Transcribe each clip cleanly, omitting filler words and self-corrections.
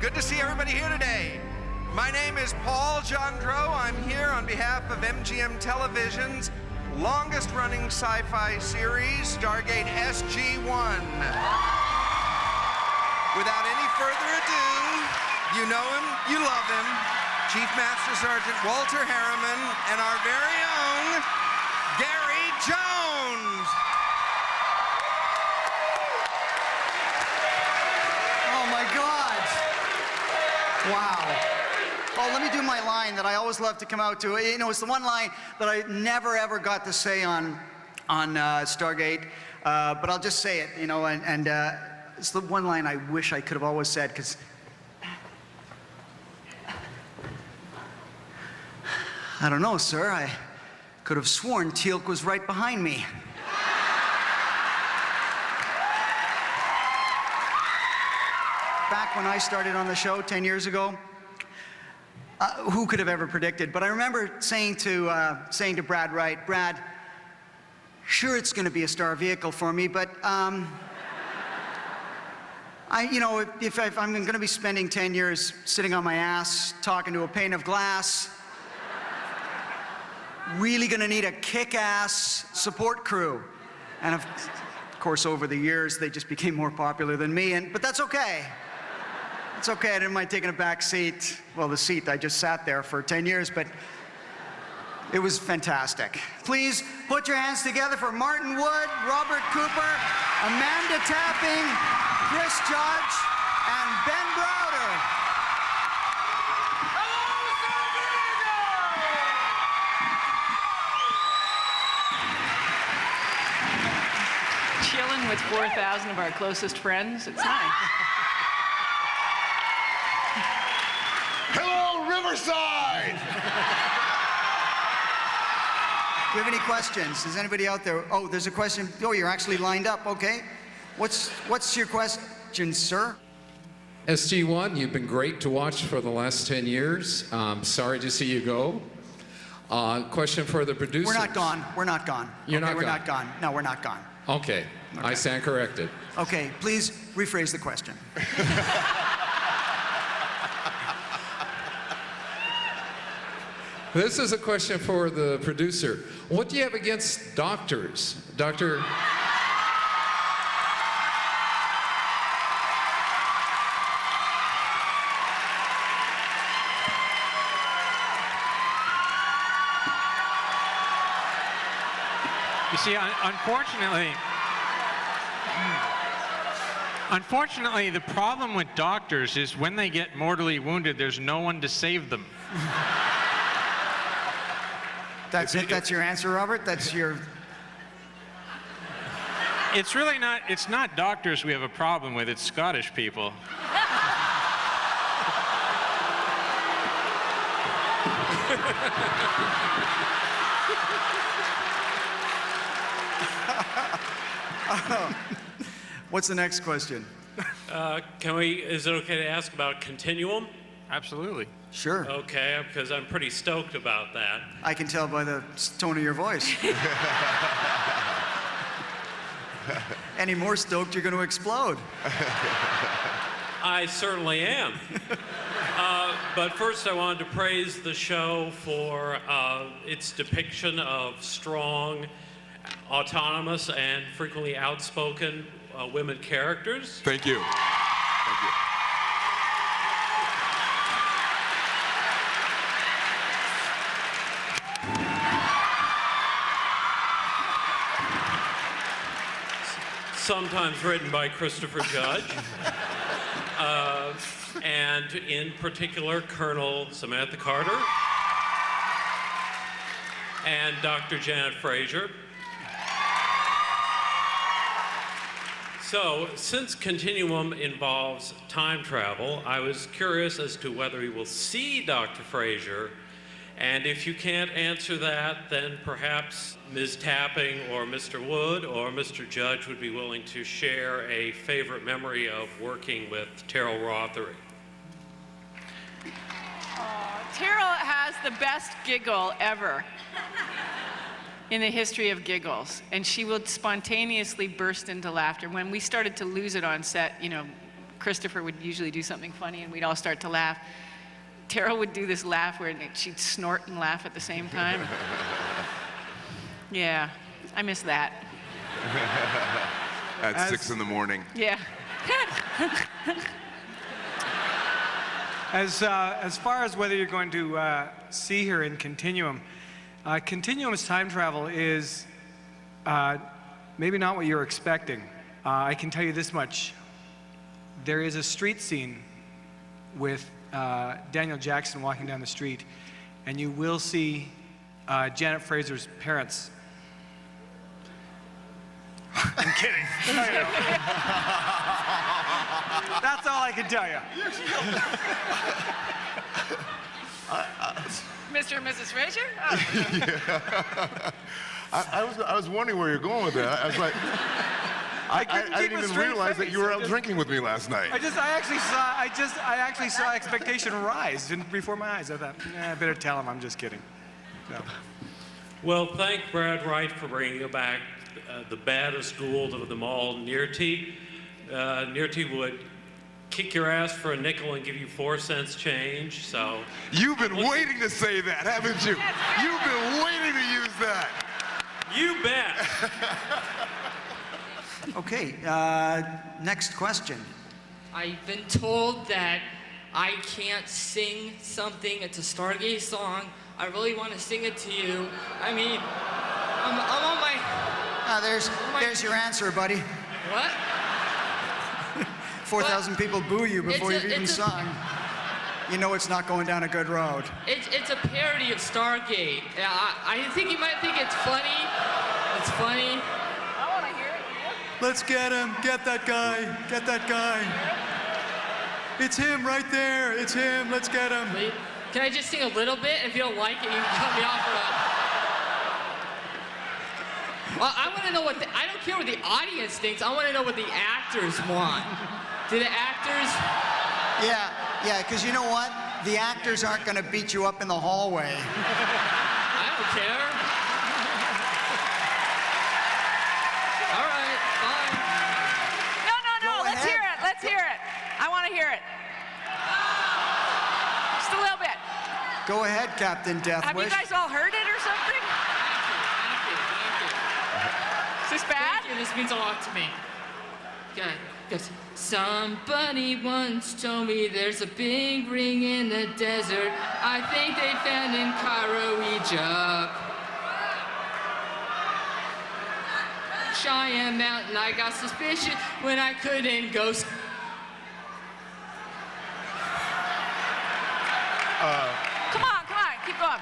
Good to see everybody here today. My name is Paul Jandreau. I'm here on behalf of MGM Television's longest-running sci-fi series, Stargate SG-1. Without any further ado, you know him, you love him, Chief Master Sergeant Walter Harriman and our very own Gary Jones. Oh my God. Wow. Well, let me do my line that I always love to come out to. You know, it's the one line that I never ever got to say on Stargate, but I'll just say it, you know, and it's the one line I wish I could have always said, because I don't know, sir. I could have sworn Teal'c was right behind me. Back when I started on the show 10 years ago, who could have ever predicted? But I remember saying to Brad Wright, Brad, sure it's going to be a star vehicle for me, but you know, if I'm going to be spending 10 years sitting on my ass talking to a pane of glass, really going to need a kick-ass support crew. And of course, over the years, they just became more popular than me, but that's okay. It's okay, I didn't mind taking a back seat. Well, the seat, I just sat there for 10 years, but it was fantastic. Please put your hands together for Martin Wood, Robert Cooper, Amanda Tapping, Chris Judge, and Ben Browder. Chilling with 4,000 of our closest friends. It's nice. Hello, Riverside! Do you have any questions? Is anybody out there? Oh, there's a question. Oh, you're actually lined up. Okay. What's your question, sir? SG-1, you've been great to watch for the last 10 years. Sorry to see you go. Question for the producers. We're not gone. We're not gone. You're okay, not we're gone. not gone. No, we're not gone. Okay. I stand corrected. Okay, please rephrase the question. This is a question for the producer. What do you have against doctors? Doctor... You see, unfortunately, the problem with doctors is when they get mortally wounded, there's no one to save them. That's it? That's your answer, Robert? That's your... It's really not, it's not doctors we have a problem with, it's Scottish people. What's the next question? Is it okay to ask about Continuum? Absolutely. Sure. Okay, because I'm pretty stoked about that. I can tell by the tone of your voice. Any more stoked, you're going to explode. I certainly am. But first I wanted to praise the show for its depiction of strong, autonomous, and frequently outspoken women characters. Thank you. Thank you. Sometimes written by Christopher Judge. And in particular, Colonel Samantha Carter and Dr. Janet Fraser. So, since Continuum involves time travel, I was curious as to whether we will see Dr. Fraser, and if you can't answer that, then perhaps Ms. Tapping or Mr. Wood or Mr. Judge would be willing to share a favorite memory of working with Terrell Rothery. Terrell has the best giggle ever in the history of giggles, and she will spontaneously burst into laughter. When we started to lose it on set, you know, Christopher would usually do something funny, and we'd all start to laugh. Tara would do this laugh where she'd snort and laugh at the same time. Yeah, I miss that. At 6 in the morning. Yeah. As far as whether you're going to see her in Continuum, Continuum's time travel is maybe not what you're expecting. I can tell you this much. There is a street scene with Daniel Jackson walking down the street, and you will see Janet Fraser's parents. I'm kidding. That's all I can tell you. Mr. and Mrs. Fraser? I was wondering where you're going with that. I was like, I didn't even realize that you were out drinking with me last night. I actually saw expectation rise before my eyes. I thought, I better tell him I'm just kidding. No. Well, thank Brad Wright for bringing back the baddest ghoul of them all, Nirti. Nirti would kick your ass for a nickel and give you 4 cents change, so... You've been waiting to say that, haven't you? You've been waiting to use that. You bet. Okay, next question. I've been told that I can't sing something. It's a Stargate song. I really want to sing it to you. I mean, I'm on my... There's your answer, buddy. What? 4,000 people boo you before you've even sung. You know it's not going down a good road. It's a parody of Stargate. I think you might think it's funny. It's funny. I want to hear it. Let's get him. Get that guy. Get that guy. It's him right there. It's him. Let's get him. Wait, can I just sing a little bit? If you don't like it, you can cut me off. Well, I want to know what I don't care what the audience thinks. I want to know what the actors want. Do the actors? Yeah, because you know what? The actors aren't going to beat you up in the hallway. I don't care. All right, fine. No, let's hear it. Let's hear it. I want to hear it. Just a little bit. Go ahead, Captain Deathwish. Have you guys all heard it or something? Thank you. Is this bad? Thank you, this means a lot to me. Okay, good. Somebody once told me there's a big ring in the desert. I think they found in Cairo, Egypt. Cheyenne Mountain, I got suspicious when I couldn't go. Come on, keep going.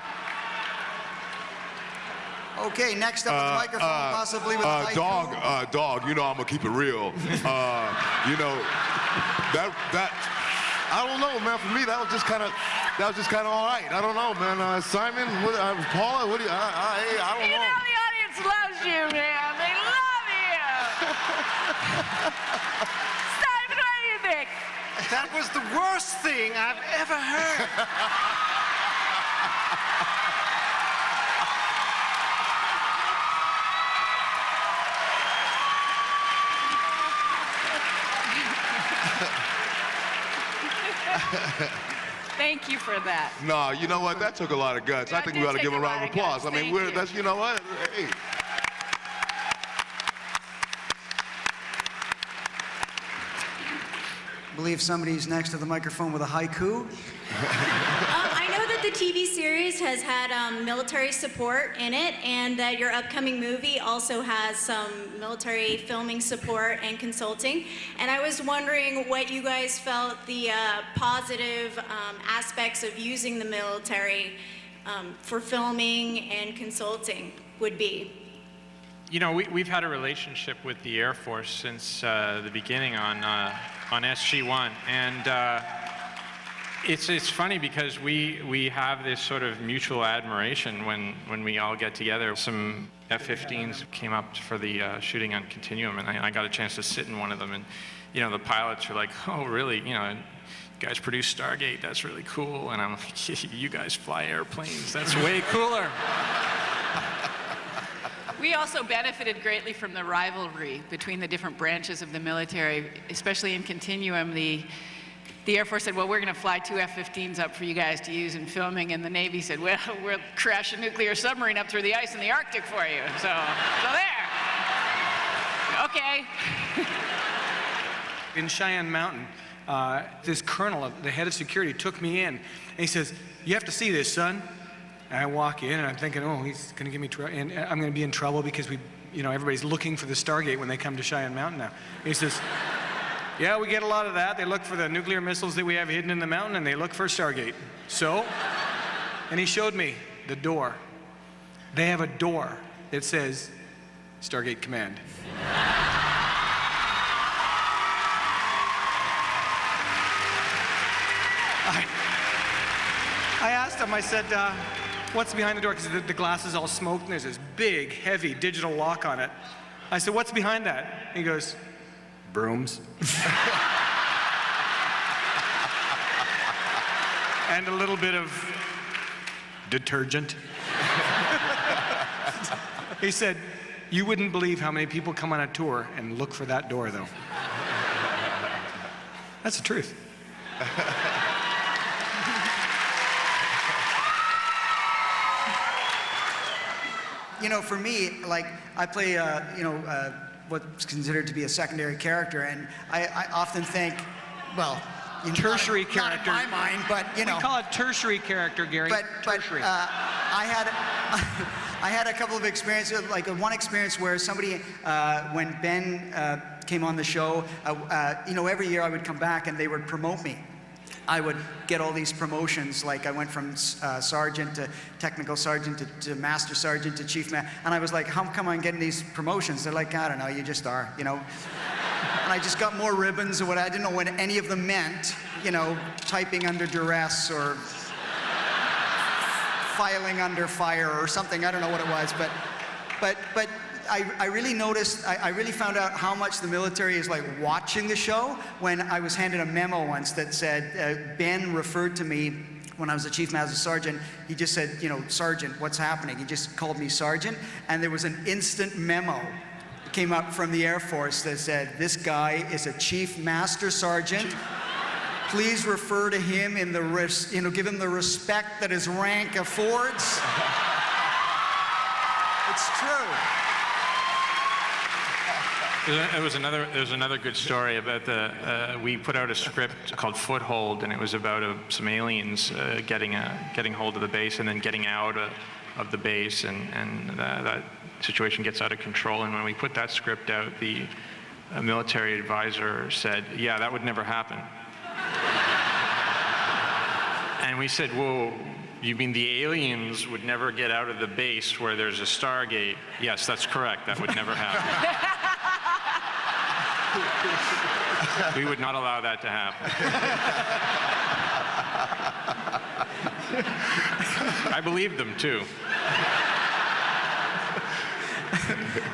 Okay, next up with the microphone, possibly with the haiku. Dog, you know I'm gonna keep it real. You know, that I don't know, man. For me, that was just kind of all right. I don't know, man. Simon, Paula, what do you? I don't You know. know the audience loves you, man. They love you. Simon, what do you think? That was the worst thing I've ever heard. Thank you for that. No, you know what? That took a lot of guts. I That think did we ought to take give him a a round lot of of applause. guts. I mean, Thank you. that's, you know what? Hey. I believe somebody's next to the microphone with a haiku. I know that the TV series has had military support in it, and that your upcoming movie also has some military filming support and consulting. And I was wondering what you guys felt the positive aspects of using the military for filming and consulting would be. You know, we've had a relationship with the Air Force since the beginning on SG-1, and it's funny because we have this sort of mutual admiration when we all get together. Some F-15s came up for the shooting on Continuum, and I got a chance to sit in one of them, and you know, the pilots are like, "Oh, really? You know, you guys produce Stargate? That's really cool." And I'm like, "You guys fly airplanes? That's way cooler." We also benefited greatly from the rivalry between the different branches of the military, especially in Continuum. The Air Force said, well, we're going to fly 2 F-15s up for you guys to use in filming, and the Navy said, well, we'll crash a nuclear submarine up through the ice in the Arctic for you. So there. Okay. In Cheyenne Mountain, this colonel, the head of security, took me in, and he says, you have to see this, son. And I walk in, and I'm thinking, oh, he's going to give me trouble, and I'm going to be in trouble because everybody's looking for the Stargate when they come to Cheyenne Mountain now. And he says, yeah, we get a lot of that. They look for the nuclear missiles that we have hidden in the mountain, and they look for Stargate. So, and he showed me the door. They have a door that says Stargate Command. I asked him, I said, what's behind the door? Because the glass is all smoked and there's this big, heavy digital lock on it. I said, what's behind that? He goes, brooms. And a little bit of detergent. He said, you wouldn't believe how many people come on a tour and look for that door, though. That's the truth. For me, like, I play, what's considered to be a secondary character, and I often think, well, tertiary character. Not in my mind, but, We call it tertiary character, Gary. Tertiary. I had a couple of experiences, like one experience where somebody, when Ben came on the show, every year I would come back and they would promote me. I would get all these promotions, like I went from sergeant to technical sergeant to master sergeant to chief man, and I was like, how come I'm getting these promotions? They're like, I don't know, you just are, And I just got more ribbons or what. I didn't know what any of them meant, typing under duress or filing under fire or something. I don't know what it was, but I really noticed, I really found out how much the military is like watching the show when I was handed a memo once that said, Ben referred to me when I was a chief master sergeant. He just said, Sergeant, what's happening? He just called me Sergeant, and there was an instant memo that came up from the Air Force that said, this guy is a chief master sergeant. Please refer to him in the, give him the respect that his rank affords. It's true. There was another good story about we put out a script called Foothold, and it was about some aliens getting hold of the base and then getting out of the base, and that situation gets out of control. And when we put that script out, the military advisor said, yeah, that would never happen. And we said, whoa, you mean the aliens would never get out of the base where there's a Stargate? Yes, that's correct. That would never happen. We would not allow that to happen. I believed them, too.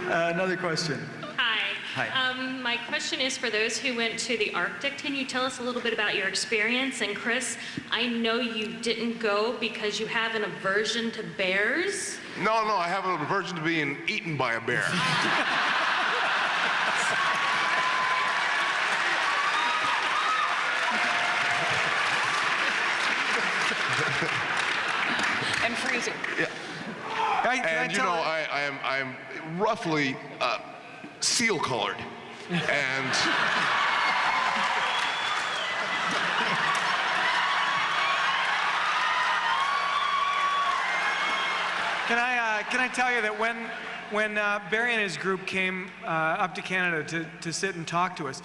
Another question. Hi. My question is for those who went to the Arctic. Can you tell us a little bit about your experience? And Chris, I know you didn't go because you have an aversion to bears. No, I have an aversion to being eaten by a bear. And freezing. Yeah. And I'm roughly seal colored, and Can I tell you that when Barry and his group came up to Canada to sit and talk to us,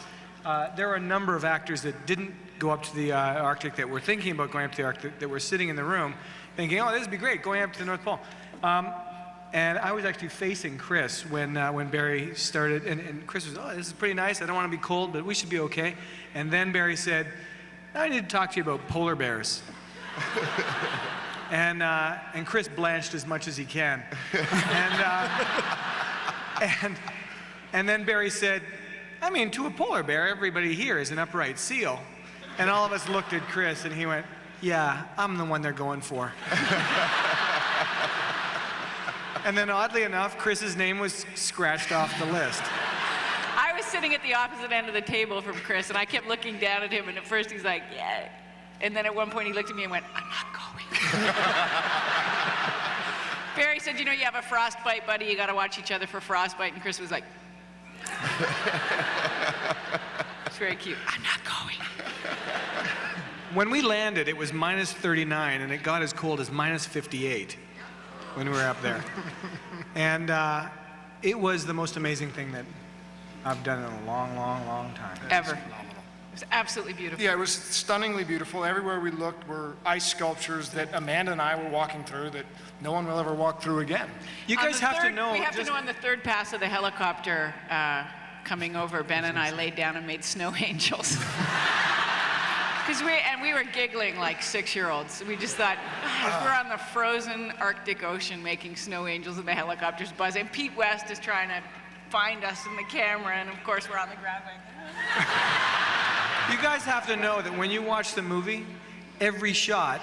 there were a number of actors that didn't go up to the Arctic, that were thinking about going up to the Arctic, that were sitting in the room thinking, oh, this would be great, going up to the North Pole. And I was actually facing Chris when Barry started, and Chris was, oh, this is pretty nice, I don't want to be cold, but we should be okay. And then Barry said, I need to talk to you about polar bears. And Chris blanched as much as he can. And then Barry said, I mean, to a polar bear, everybody here is an upright seal. And all of us looked at Chris, and he went, yeah, I'm the one they're going for. And then oddly enough, Chris's name was scratched off the list. I was sitting at the opposite end of the table from Chris, and I kept looking down at him, and at first he's like, yeah. And then at one point he looked at me and went, I'm not going. Barry said, you know, you have a frostbite, buddy. You got to watch each other for frostbite. And Chris was like, it's very cute. I'm not going. When we landed, it was minus 39, and it got as cold as minus 58 when we were up there. And it was the most amazing thing that I've done in a long, long, long time. Ever. It was absolutely beautiful. Yeah, it was stunningly beautiful. Everywhere we looked were ice sculptures that Amanda and I were walking through that no one will ever walk through again. You guys have to know. We have to know on the third pass of the helicopter coming over, Ben and I laid down and made snow angels. Because we were giggling like 6-year-olds. We just thought, we're on the frozen Arctic Ocean making snow angels and the helicopter's buzzing. And Pete West is trying to find us in the camera, and of course we're on the ground going, You guys have to know that when you watch the movie, every shot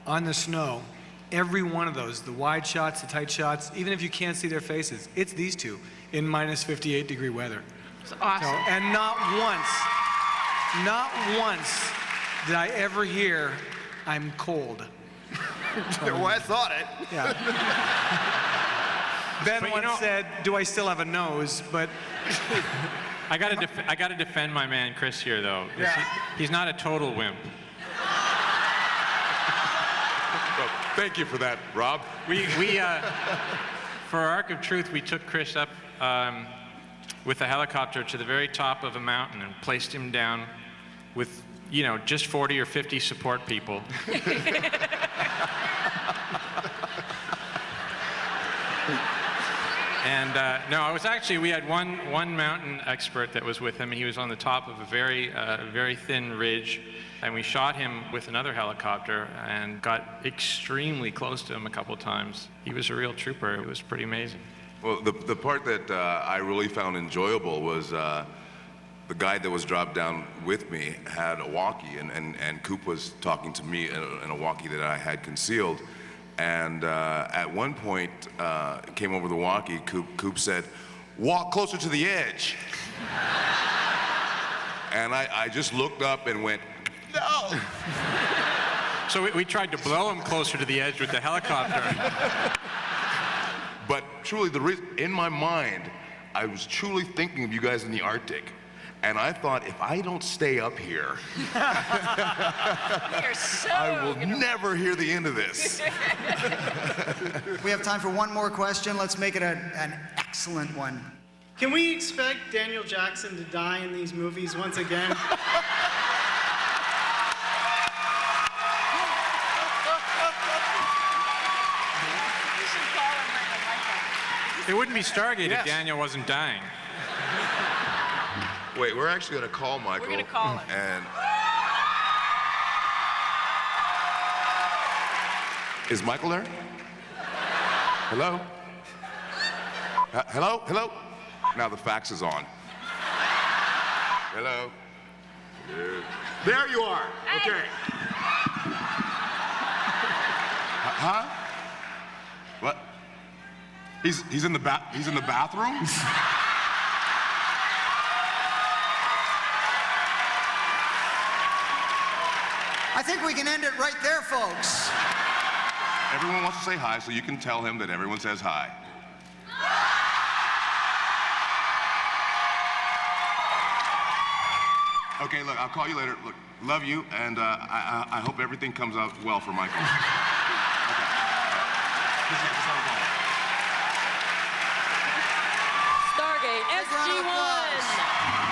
on the snow, every one of those, the wide shots, the tight shots, even if you can't see their faces, it's these two in minus 58-degree weather. It's awesome. So, and not once did I ever hear, I'm cold. Well, I thought it. Yeah. Ben once said, do I still have a nose? But I gotta defend my man Chris here, though. Yeah. He's not a total wimp. Well, thank you for that, Rob. For Arc of Truth, we took Chris up with a helicopter to the very top of a mountain and placed him down with, you know, just 40 or 50 support people. And no, I was actually, we had one mountain expert that was with him, and he was on the top of a very thin ridge, and we shot him with another helicopter and got extremely close to him a couple times. He was a real trooper. It was pretty amazing. Well, the part that I really found enjoyable was the guide that was dropped down with me had a walkie, and Coop was talking to me in a walkie that I had concealed. And at one point, it came over the walkie, Coop said, walk closer to the edge. And I just looked up and went, no! So we tried to blow him closer to the edge with the helicopter. But truly, in my mind, I was truly thinking of you guys in the Arctic. And I thought, if I don't stay up here, I will never hear the end of this. We have time for one more question. Let's make it an excellent one. Can we expect Daniel Jackson to die in these movies once again? It wouldn't be Stargate if Daniel wasn't dying. Wait, we're actually going to call Michael. We're going to call him. And is Michael there? Hello? Hello? Hello? Now the fax is on. Hello? There you are. Okay. Huh? What? He's in the bathroom? I think we can end it right there, folks. Everyone wants to say hi, so you can tell him that everyone says hi. Okay, look, I'll call you later. Look, love you, and I hope everything comes out well for Michael. Okay. Stargate SG-1.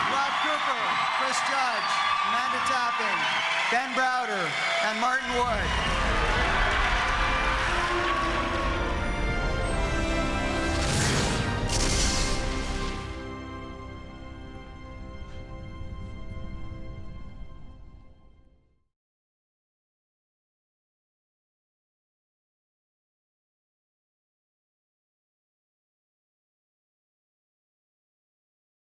Rob Cooper, Chris Judge, Amanda Topping, Ben Browder, and Martin Wood.